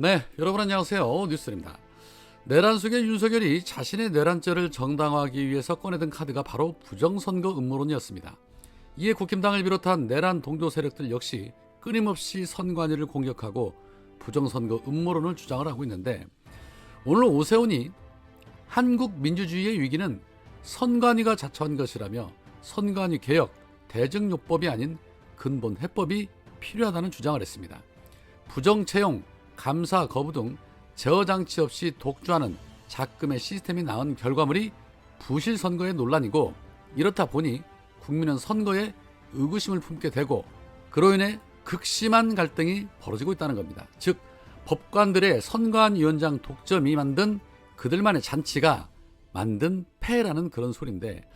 네, 여러분 안녕하세요. 뉴스입니다. 내란 속의 윤석열이 자신의 내란죄를 정당화하기 위해서 꺼내든 카드가 바로 부정선거 음모론이었습니다. 이에 국힘당을 비롯한 내란 동조 세력들 역시 끊임없이 선관위를 공격하고 부정선거 음모론을 주장을 하고 있는데, 오늘 오세훈이 한국 민주주의의 위기는 선관위가 자초한 것이라며 선관위 개혁, 대증요법이 아닌 근본 해법이 필요하다는 주장을 했습니다. 부정채용, 감사 거부 등 제어 장치 없이 독주하는 작금의 시스템이 낳은 결과물이 부실 선거의 논란이고, 이렇다 보니 국민은 선거에 의구심을 품게 되고 그로 인해 극심한 갈등이 벌어지고 있다는 겁니다. 즉, 법관들의 선관위원장 독점이 만든 그들만의 잔치가 만든 폐해라는 그런 소리인데,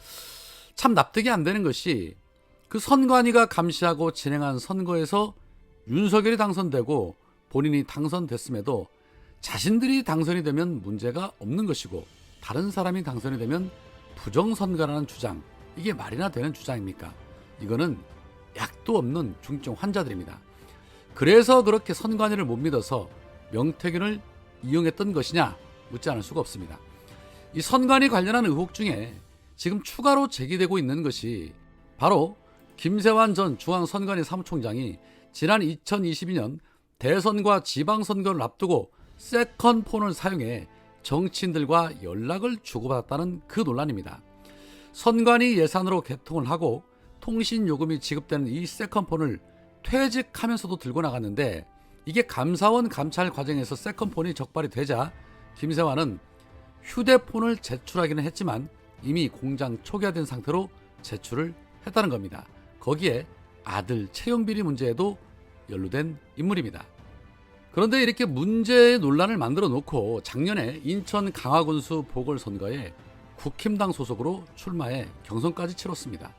참 납득이 안 되는 것이 그 선관위가 감시하고 진행한 선거에서 윤석열이 당선되고 본인이 당선됐음에도 자신들이 당선이 되면 문제가 없는 것이고 다른 사람이 당선이 되면 부정선거라는 주장, 이게 말이나 되는 주장입니까? 이거는 약도 없는 중증 환자들입니다. 그래서 그렇게 선관위를 못 믿어서 명태균을 이용했던 것이냐 묻지 않을 수가 없습니다. 이 선관위 관련한 의혹 중에 지금 추가로 제기되고 있는 것이 바로 김세환 전 중앙선관위 사무총장이 지난 2022년 대선과 지방선거를 앞두고 세컨폰을 사용해 정치인들과 연락을 주고받았다는 그 논란입니다. 선관위 예산으로 개통을 하고 통신요금이 지급되는 이 세컨폰을 퇴직하면서도 들고 나갔는데, 이게 감사원 감찰 과정에서 세컨폰이 적발이 되자 김세환은 휴대폰을 제출하기는 했지만 이미 공장 초기화된 상태로 제출을 했다는 겁니다. 거기에 아들 채용비리 문제에도 연루된 인물입니다. 그런데 이렇게 문제의 논란을 만들어 놓고 작년에 인천 강화군수 보궐선거에 국힘당 소속으로 출마해 경선까지 치렀습니다.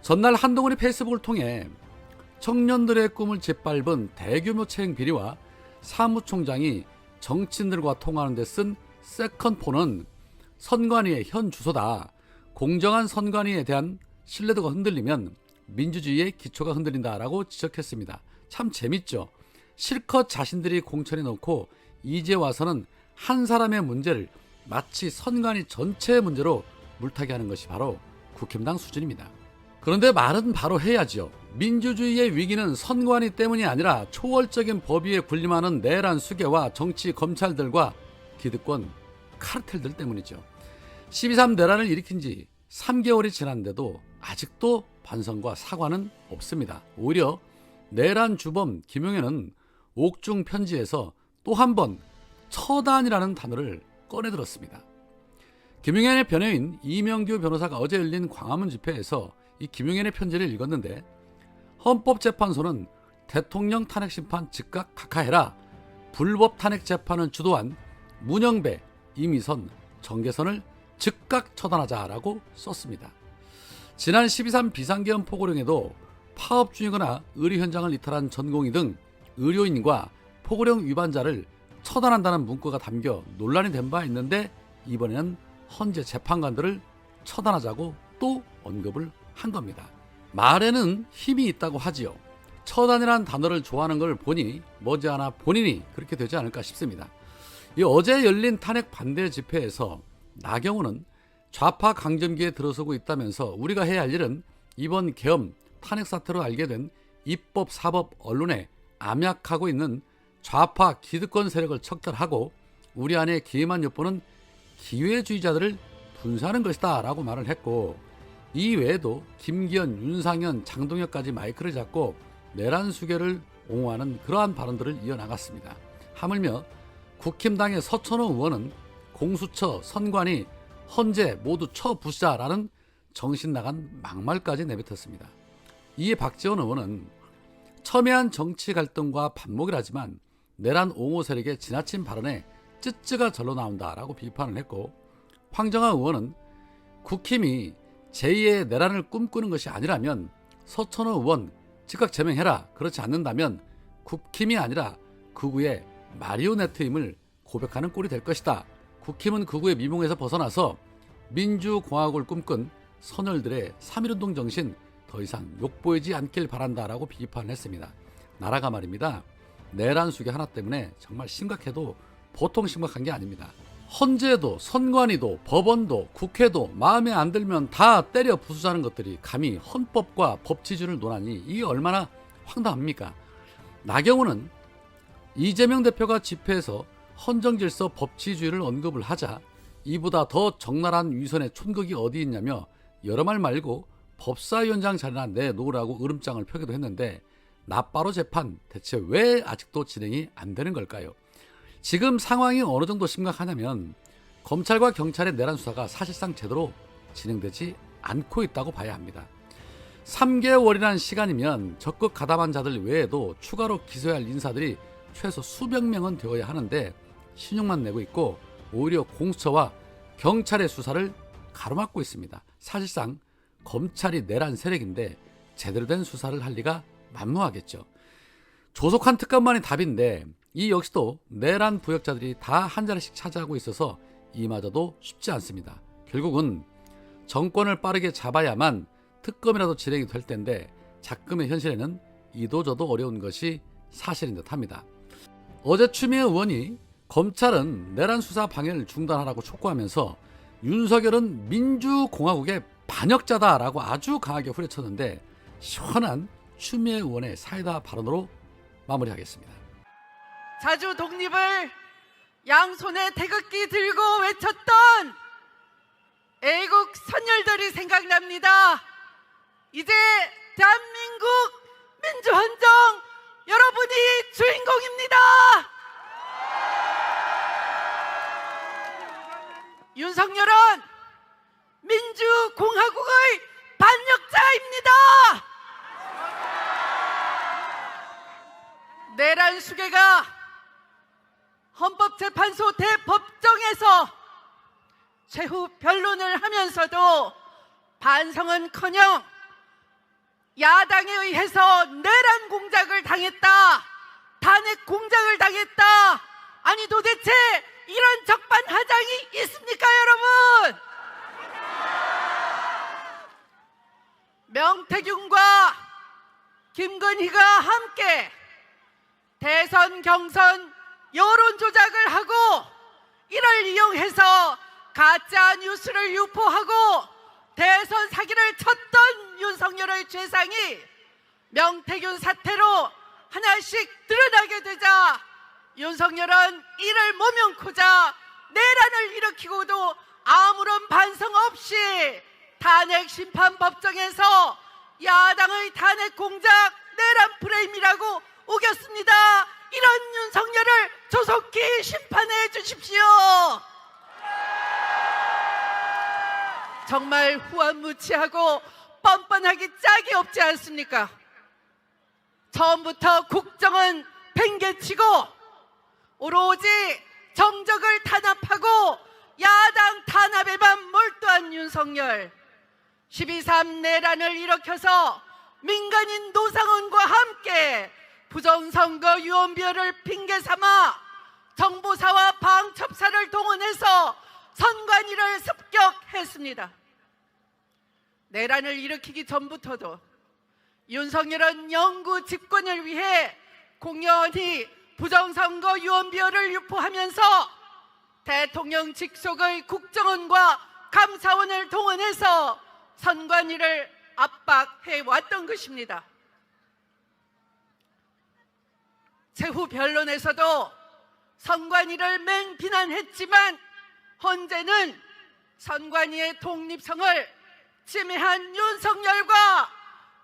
전날 한동훈이 페이스북을 통해 청년들의 꿈을 짓밟은 대규모 채용 비리와 사무총장이 정치인들과 통화하는 데 쓴 세컨폰은 선관위의 현 주소다. 공정한 선관위에 대한 신뢰도가 흔들리면 민주주의의 기초가 흔들린다라고 지적했습니다. 참 재밌죠. 실컷 자신들이 공천해 놓고 이제 와서는 한 사람의 문제를 마치 선관위 전체의 문제로 물타기 하는 것이 바로 국힘당 수준입니다. 그런데 말은 바로 해야죠. 민주주의의 위기는 선관위 때문이 아니라 초월적인 법 위에 군림하는 내란 수괴와 정치 검찰들과 기득권 카르텔들 때문이죠. 12.3 내란을 일으킨 지 3개월이 지났는데도 아직도 반성과 사과는 없습니다. 오히려 내란 주범 김용현은 옥중 편지에서 또 한 번 처단이라는 단어를 꺼내들었습니다. 김용현의 변호인 이명규 변호사가 어제 열린 광화문 집회에서 이 김용현의 편지를 읽었는데, 헌법재판소는 대통령 탄핵 심판 즉각 각하해라, 불법 탄핵 재판을 주도한 문영배, 이미선, 정계선을 즉각 처단하자라고 썼습니다. 지난 12.3 비상계엄 포고령에도 파업 중이거나 의료 현장을 이탈한 전공의 등 의료인과 포고령 위반자를 처단한다는 문구가 담겨 논란이 된 바 있는데, 이번에는 헌재 재판관들을 처단하자고 또 언급을 한 겁니다. 말에는 힘이 있다고 하지요. 처단이라는 단어를 좋아하는 걸 보니 머지않아 본인이 그렇게 되지 않을까 싶습니다. 이 어제 열린 탄핵 반대 집회에서 나경원은 좌파 강점기에 들어서고 있다면서 우리가 해야 할 일은 이번 계엄 탄핵 사태로 알게 된 입법, 사법, 언론에 암약하고 있는 좌파 기득권 세력을 척결하고 우리 안에 기회만 엿보는 기회주의자들을 분사하는 것이다 라고 말을 했고, 이 외에도 김기현, 윤상현, 장동혁까지 마이크를 잡고 내란 수괴를 옹호하는 그러한 발언들을 이어나갔습니다. 하물며 국힘당의 서천호 의원은 공수처, 선관위, 헌재 모두 처부수자라는 정신나간 막말까지 내뱉었습니다. 이에 박지원 의원은 첨예한 정치 갈등과 반목이라지만 내란 옹호 세력의 지나친 발언에 쯔쯔가 절로 나온다라고 비판을 했고, 황정아 의원은 국힘이 제2의 내란을 꿈꾸는 것이 아니라면 서천호 의원 즉각 제명해라, 그렇지 않는다면 국힘이 아니라 극우의 마리오네트임을 고백하는 꼴이 될 것이다. 국힘은 극우의 미몽에서 벗어나서 민주공화국을 꿈꾼 선열들의 3.1운동 정신 더 이상 욕보이지 않길 바란다라고 비판을 했습니다. 나라가 말입니다, 내란 수계 하나 때문에 정말 심각해도 보통 심각한 게 아닙니다. 헌재도 선관위도 법원도 국회도 마음에 안 들면 다 때려 부수자는 것들이 감히 헌법과 법치주의를 논하니 이게 얼마나 황당합니까? 나경원은 이재명 대표가 집회에서 헌정질서 법치주의를 언급을 하자 이보다 더 적나라한 위선의 촌극이 어디 있냐며 여러 말 말고 법사위원장 자리나 내놓으라고 으름장을 펴기도 했는데 나빠로 재판 대체 왜 아직도 진행이 안 되는 걸까요? 지금 상황이 어느 정도 심각하냐면 검찰과 경찰의 내란 수사가 사실상 제대로 진행되지 않고 있다고 봐야 합니다. 3개월이라는 시간이면 적극 가담한 자들 외에도 추가로 기소해야 할 인사들이 최소 수백 명은 되어야 하는데 신용만 내고 있고 오히려 공수처와 경찰의 수사를 가로막고 있습니다. 사실상 검찰이 내란 세력인데 제대로 된 수사를 할 리가 만무하겠죠. 조속한 특검만이 답인데 이 역시도 내란 부역자들이 다 한 자리씩 차지하고 있어서 이마저도 쉽지 않습니다. 결국은 정권을 빠르게 잡아야만 특검이라도 진행이 될 텐데 작금의 현실에는 이도저도 어려운 것이 사실인 듯합니다. 어제 추미애 의원이 검찰은 내란 수사 방해를 중단하라고 촉구하면서 윤석열은 민주공화국의 반역자다라고 아주 강하게 후려쳤는데 시원한 추미애 의원의 사이다 발언으로 마무리하겠습니다. 자주 독립을 양손에 태극기 들고 외쳤던 애국 선열들이 생각납니다. 이제 대한민국 민주헌정 여러분이 주인공입니다. 윤석열은 민주공화국의 반역자입니다. 내란 수계가 헌법재판소 대법정에서 최후 변론을 하면서도 반성은커녕 야당에 의해서 내란 공작을 당했다, 탄핵 공작을 당했다. 아니 도대체 이런 적반하장이 있습니까, 여러분? 명태균과 김건희가 함께 대선 경선 여론 조작을 하고 이를 이용해서 가짜 뉴스를 유포하고 대선 사기를 쳤던 윤석열의 죄상이 명태균 사태로 하나씩 드러나게 되자 윤석열은 이를 모면코자 내란을 일으키고도 아무런 반성 없이 탄핵 심판법정에서 야당의 탄핵 공작 내란 프레임이라고 우겼습니다. 이런 윤석열을 조속히 심판해 주십시오. 정말 후한무치하고 뻔뻔하기 짝이 없지 않습니까? 처음부터 국정은 팽개치고 오로지 정적을 탄압하고 야당 탄압에만 몰두한 윤석열, 12.3 내란을 일으켜서 민간인 노상원과 함께 부정선거 유언비어를 핑계삼아 정보사와 방첩사를 동원해서 선관위를 습격했습니다. 내란을 일으키기 전부터도 윤석열은 영구 집권을 위해 공연히 부정선거 유언비어를 유포하면서 대통령 직속의 국정원과 감사원을 동원해서 선관위를 압박해왔던 것입니다. 최후 변론에서도 선관위를 맹비난했지만 헌재는 선관위의 독립성을 침해한 윤석열과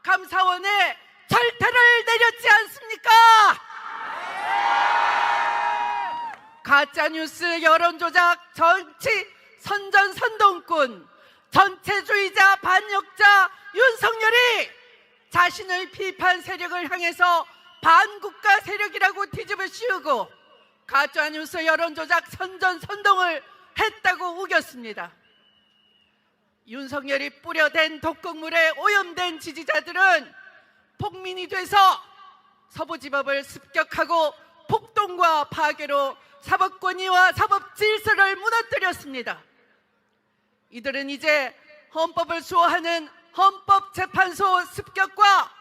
감사원에 절타를 내렸지 않습니까? 가짜뉴스 여론조작 정치 선전선동꾼 전체주의자 반역자 윤석열이 자신의 비판 세력을 향해서 반국가 세력이라고 뒤집어 씌우고 가짜뉴스 여론조작 선전선동을 했다고 우겼습니다. 윤석열이 뿌려댄 독극물에 오염된 지지자들은 폭민이 돼서 서부지법을 습격하고 폭동과 파괴로 사법권위와 사법질서를 무너뜨렸습니다. 이들은 이제 헌법을 수호하는 헌법재판소 습격과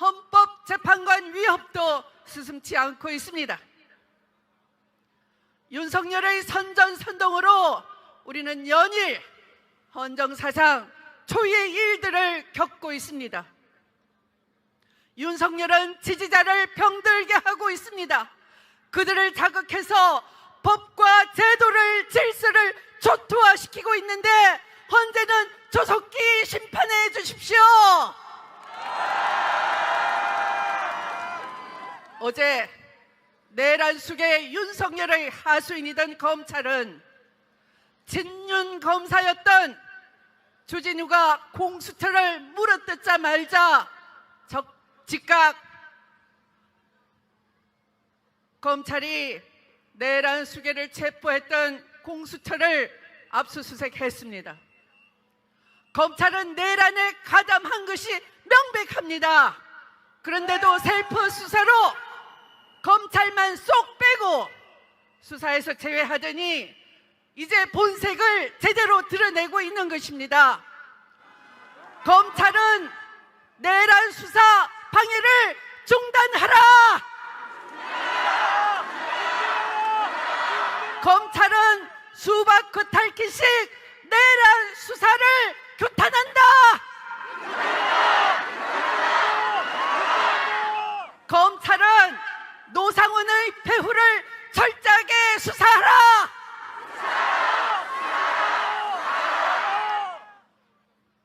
헌법재판관 위협도 스슴치 않고 있습니다. 윤석열의 선전선동으로 우리는 연일 헌정사상 초유의 일들을 겪고 있습니다. 윤석열은 지지자를 병들게 하고 있습니다. 그들을 자극해서 법과 제도를 질서를 초토화시키고 있는데 헌재는 조속히 심판해 주십시오. 어제 내란 속에 윤석열의 하수인이던 검찰은 진윤 검사였던 주진우가 공수처를 물어뜯자마자 즉각 검찰이 내란 수괴를 체포했던 공수처를 압수수색했습니다. 검찰은 내란에 가담한 것이 명백합니다. 그런데도 셀프 수사로 검찰만 쏙 빼고 수사에서 제외하더니 이제 본색을 제대로 드러내고 있는 것입니다. 검찰은 내란 수사 방해를 중단하라! 검찰은 수박크 탈기식 내란 수사를 규탄한다! 검찰은 노상훈의 배후를 철저하게 수사하라!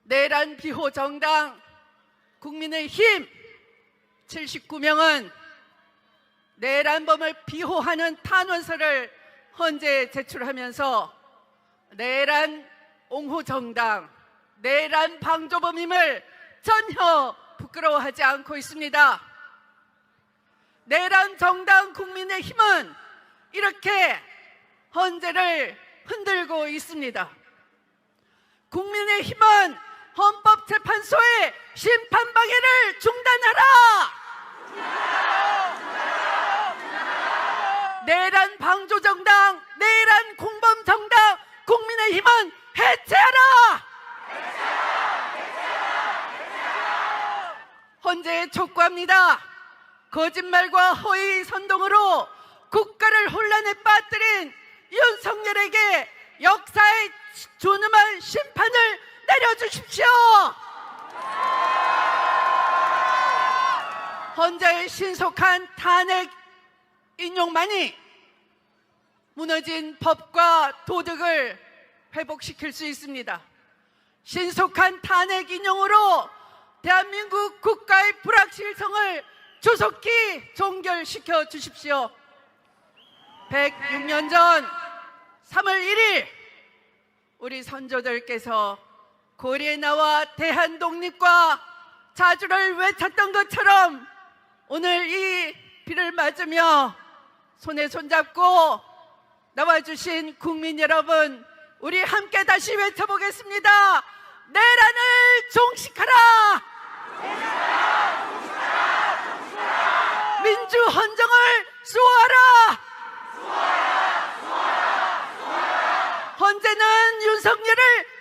내란 비호 정당 국민의힘 79명은 내란범을 비호하는 탄원서를 헌재에 제출하면서 내란 옹호 정당, 내란 방조범임을 전혀 부끄러워하지 않고 있습니다. 내란 정당 국민의힘은 이렇게 헌재를 흔들고 있습니다. 국민의힘은 헌법재판소의 심판방해를 중단하라! 내란 방조정당, 내란 공범정당 국민의힘은 해체하라! 헌재에 촉구합니다. 거짓말과 허위 선동으로 국가를 혼란에 빠뜨린 윤석열에게 역사의 존엄한 심판을 내려주십시오. 헌재의 신속한 탄핵 인용만이 무너진 법과 도덕을 회복시킬 수 있습니다. 신속한 탄핵 인용으로 대한민국 국가의 불확실성을 조속히 종결시켜 주십시오. 106년 전 3월 1일 우리 선조들께서 고리에 나와 대한 독립과 자주를 외쳤던 것처럼 오늘 이 비를 맞으며 손에 손잡고 나와주신 국민 여러분, 우리 함께 다시 외쳐보겠습니다. 내란을 종식하라! 민주 헌정을 수호하라! 헌재는 윤석열을